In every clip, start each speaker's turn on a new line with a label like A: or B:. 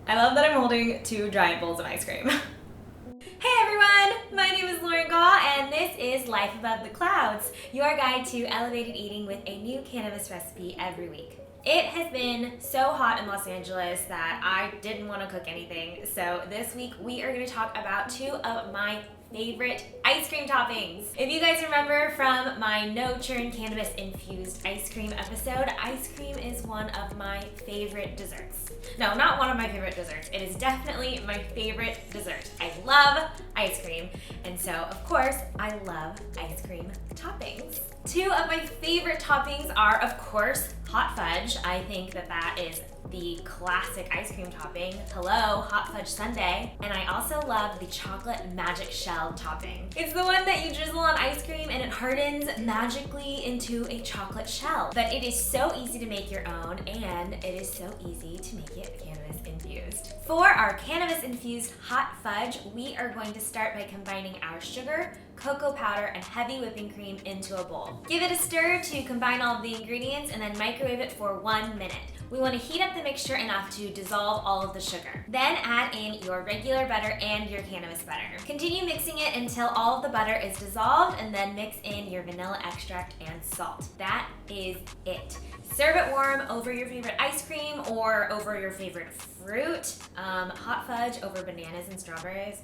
A: I love that I'm holding two giant bowls of ice cream. Hey everyone, my name is Lauren Gaw and this is Life Above the Clouds, your guide to elevated eating with a new cannabis recipe every week. It has been so hot in Los Angeles that I didn't want to cook anything, so this week we are going to talk about two of my favorite ice cream toppings. If you guys remember from my no churn cannabis infused ice cream episode, ice cream is one of my favorite desserts. No, not one of my favorite desserts. It is definitely my favorite dessert. I love ice cream, and so of course I love ice cream toppings. Two of my favorite toppings are, of course, hot fudge. I think that is the classic ice cream topping. Hello, hot fudge sundae. And I also love the chocolate magic shell topping. It's the one that you drizzle on ice cream and it hardens magically into a chocolate shell. But it is so easy to make your own, and it is so easy to make it cannabis infused. For our cannabis infused hot fudge, we are going to start by combining our sugar, cocoa powder, and heavy whipping cream into a bowl. Give it a stir to combine all of the ingredients and then microwave it for 1 minute. We want to heat up the mixture enough to dissolve all of the sugar. Then add in your regular butter and your cannabis butter. Continue mixing it until all of the butter is dissolved, and then mix in your vanilla extract and salt. That is it. Serve it warm over your favorite ice cream or over your favorite fruit. Hot fudge over bananas and strawberries.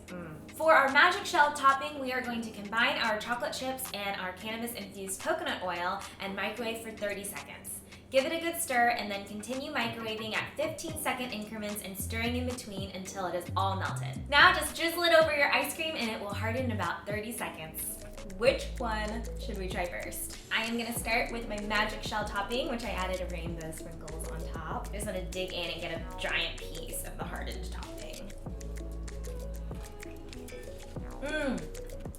A: For our magic shell topping, we are going to combine our chocolate chips and our cannabis infused coconut oil and microwave for 30 seconds. Give it a good stir and then continue microwaving at 15-second increments and stirring in between until it is all melted. Now just drizzle it over your ice cream and it will harden in about 30 seconds. Which one should we try first? I am gonna start with my magic shell topping, which I added a rainbow sprinkles on top. I just wanna dig in and get a giant piece of the hardened topping.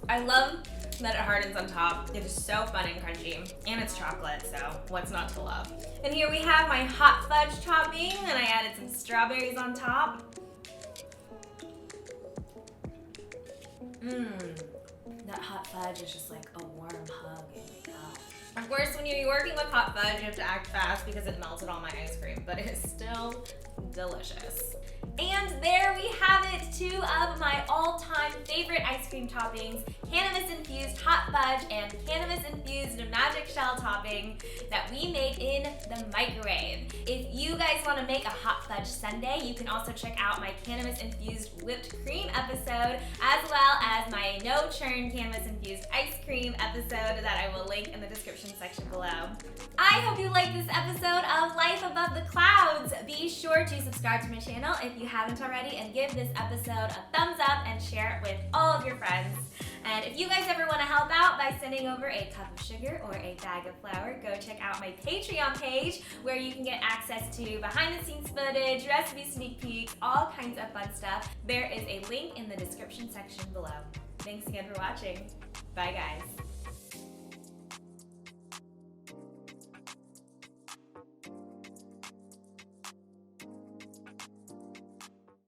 A: I love that it hardens on top. It is so fun and crunchy, and it's chocolate, so what's not to love? And here we have my hot fudge topping, and I added some strawberries on top. That hot fudge is just like a warm hug in your mouth. Of course, when you're working with hot fudge, you have to act fast because it melted all my ice cream, but it is still delicious. And there we have it, two of my all-time favorite ice cream toppings, cannabis-infused hot fudge and cannabis-infused magic shell topping that we made in the microwave. If you guys want to make a hot fudge sundae, you can also check out my cannabis-infused whipped cream episode, as well as my no-churn cannabis-infused ice cream episode that I will link in the description section below. I hope you liked this episode of Life Above the Clouds. Be sure to subscribe to my channel if you haven't already, and give this episode a thumbs up and share it with all of your friends. And if you guys ever want to help out by sending over a cup of sugar or a bag of flour, go check out my Patreon page where you can get access to behind the scenes footage, recipe sneak peeks, all kinds of fun stuff. There is a link in the description section below. Thanks again for watching. Bye guys.